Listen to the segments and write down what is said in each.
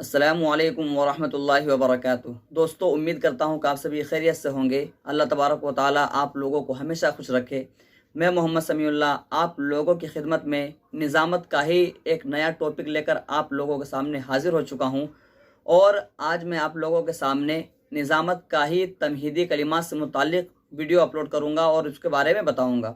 السلام علیکم ورحمۃ اللہ وبرکاتہ۔ دوستو، امید کرتا ہوں کہ آپ سبھی خیریت سے ہوں گے۔ اللہ تبارک و تعالیٰ آپ لوگوں کو ہمیشہ خوش رکھے۔ میں محمد سمیع اللہ آپ لوگوں کی خدمت میں نظامت کا ہی ایک نیا ٹاپک لے کر آپ لوگوں کے سامنے حاضر ہو چکا ہوں، اور آج میں آپ لوگوں کے سامنے نظامت کا ہی تمہیدی کلمات سے متعلق ویڈیو اپلوڈ کروں گا اور اس کے بارے میں بتاؤں گا۔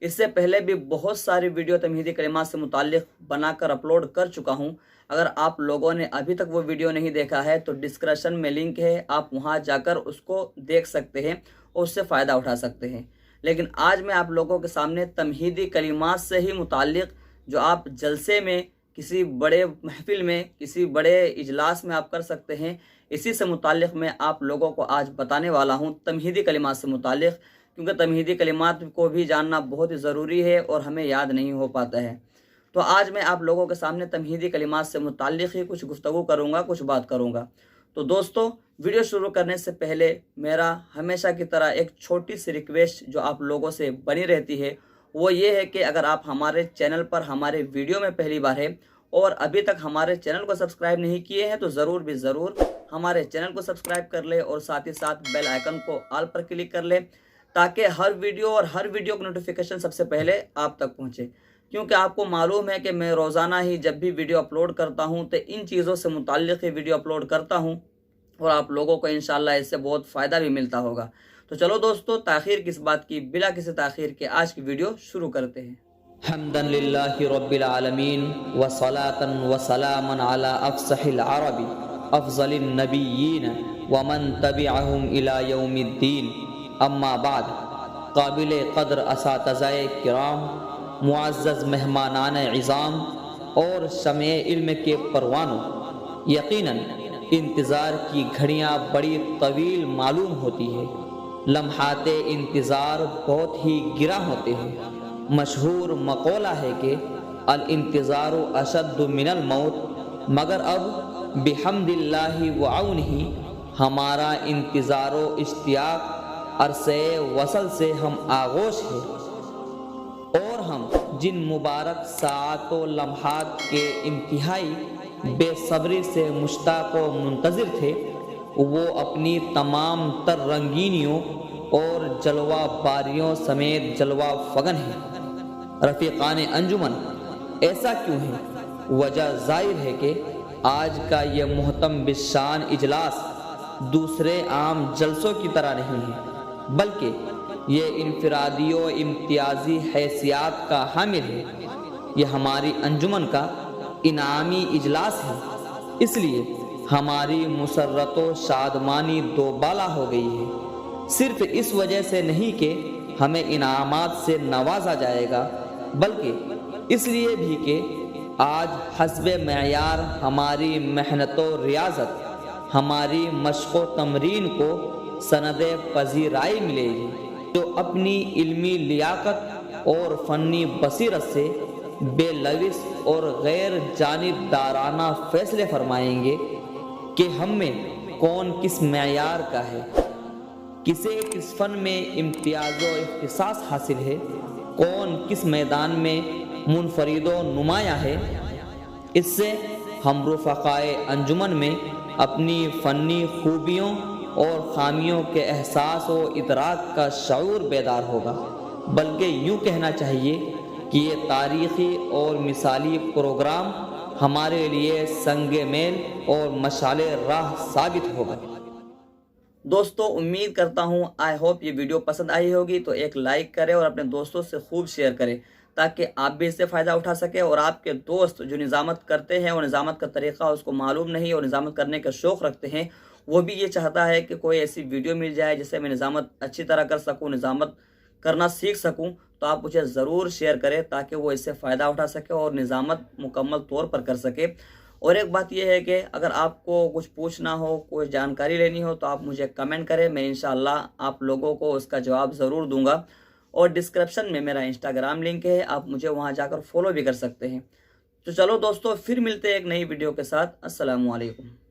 اس سے پہلے بھی بہت ساری ویڈیو تمہیدی کلمات سے متعلق بنا کر اپلوڈ کر چکا ہوں۔ اگر آپ لوگوں نے ابھی تک وہ ویڈیو نہیں دیکھا ہے تو ڈسکرپشن میں لنک ہے، آپ وہاں جا کر اس کو دیکھ سکتے ہیں اور اس سے فائدہ اٹھا سکتے ہیں۔ لیکن آج میں آپ لوگوں کے سامنے تمہیدی کلمات سے ہی متعلق، جو آپ جلسے میں، کسی بڑے محفل میں، کسی بڑے اجلاس میں آپ کر سکتے ہیں، اسی سے متعلق میں آپ لوگوں کو آج بتانے والا ہوں، تمہیدی کلمات سے متعلق، کیونکہ تمہیدی کلمات کو بھی جاننا بہت ہی ضروری ہے اور ہمیں یاد نہیں ہو پاتا ہے۔ تو آج میں آپ لوگوں کے سامنے تمہیدی کلمات سے متعلق ہی کچھ گفتگو کروں گا، کچھ بات کروں گا۔ تو دوستو، ویڈیو شروع کرنے سے پہلے میرا ہمیشہ کی طرح ایک چھوٹی سی ریکویسٹ جو آپ لوگوں سے بنی رہتی ہے، وہ یہ ہے کہ اگر آپ ہمارے چینل پر ہمارے ویڈیو میں پہلی بار ہے اور ابھی تک ہمارے چینل کو سبسکرائب نہیں کیے ہیں تو ضرور ہمارے چینل کو سبسکرائب کر لیں اور ساتھ ہی ساتھ بیل آئیکن کو آل پر کلک کر لیں، تاکہ ہر ویڈیو کی نوٹیفیکیشن سب سے پہلے آپ تک پہنچے۔ کیونکہ آپ کو معلوم ہے کہ میں روزانہ ہی جب بھی ویڈیو اپلوڈ کرتا ہوں تو ان چیزوں سے متعلق ہی ویڈیو اپلوڈ کرتا ہوں، اور آپ لوگوں کو انشاءاللہ اس سے بہت فائدہ بھی ملتا ہوگا۔ تو چلو دوستو، تاخیر کس بات کی، بلا کسی تاخیر کے آج کی ویڈیو شروع کرتے ہیں۔ حمدن للہ رب العالمین وصلاة وسلاما علی افصح العرب افضل النبیین ومن تبعهم الى یوم الدین، اما بعد۔ قابل قدر اساتذہ کرام، معزز مہمانان عظام اور شمع علم کے پروانوں، یقیناً انتظار کی گھڑیاں بڑی طویل معلوم ہوتی ہے، لمحات انتظار بہت ہی گراں ہوتے ہیں۔ مشہور مقولہ ہے کہ الانتظار اشد من الموت، مگر اب بحمد اللہ وعونہ ہمارا انتظار و اشتیاق عرصے وصل سے ہم آغوش ہے، اور ہم جن مبارک ساعات و لمحات کے انتہائی بے صبری سے مشتاق و منتظر تھے، وہ اپنی تمام تر رنگینیوں اور جلوہ باریوں سمیت جلوہ فگن ہیں۔ رفیقان انجمن، ایسا کیوں ہے؟ وجہ ظاہر ہے کہ آج کا یہ محترم بالشان اجلاس دوسرے عام جلسوں کی طرح نہیں ہے، بلکہ یہ انفرادی و امتیازی حیثیات کا حامل ہے۔ یہ ہماری انجمن کا انعامی اجلاس ہے، اس لیے ہماری مسرت و شادمانی دوبالا ہو گئی ہے۔ صرف اس وجہ سے نہیں کہ ہمیں انعامات سے نوازا جائے گا، بلکہ اس لیے بھی کہ آج حسب معیار ہماری محنت و ریاضت، ہماری مشق و تمرین کو سند پذیرائی ملے گی، جو اپنی علمی لیاقت اور فنی بصیرت سے بے لوث اور غیر جانبدارانہ فیصلے فرمائیں گے کہ ہم میں کون کس معیار کا ہے، کسے کس فن میں امتیاز و اختصاص حاصل ہے، کون کس میدان میں منفرد و نمایاں ہے۔ اس سے ہم رفقائے انجمن میں اپنی فنی خوبیوں اور خامیوں کے احساس و ادراک کا شعور بیدار ہوگا، بلکہ یوں کہنا چاہیے کہ یہ تاریخی اور مثالی پروگرام ہمارے لیے سنگ میل اور مشعل راہ ثابت ہوگا۔ دوستو، امید کرتا ہوں آئی ہوپ یہ ویڈیو پسند آئی ہوگی، تو ایک لائک کریں اور اپنے دوستوں سے خوب شیئر کریں، تاکہ آپ بھی اس سے فائدہ اٹھا سکیں، اور آپ کے دوست جو نظامت کرتے ہیں اور نظامت کا طریقہ اس کو معلوم نہیں اور نظامت کرنے کا شوق رکھتے ہیں، وہ بھی یہ چاہتا ہے کہ کوئی ایسی ویڈیو مل جائے جس سے میں نظامت اچھی طرح کر سکوں، نظامت کرنا سیکھ سکوں، تو آپ مجھے ضرور شیئر کریں تاکہ وہ اس سے فائدہ اٹھا سکے اور نظامت مکمل طور پر کر سکے۔ اور ایک بات یہ ہے کہ اگر آپ کو کچھ پوچھنا ہو، کوئی جانکاری لینی ہو، تو آپ مجھے کمنٹ کریں، میں انشاءاللہ آپ لوگوں کو اس کا جواب ضرور دوں گا۔ اور ڈسکرپشن میں میرا انسٹاگرام لنک ہے، آپ مجھے وہاں جا کر فالو بھی کر سکتے ہیں۔ تو چلو دوستو، پھر ملتے ہیں ایک نئی ویڈیو کے ساتھ۔ السلام علیکم۔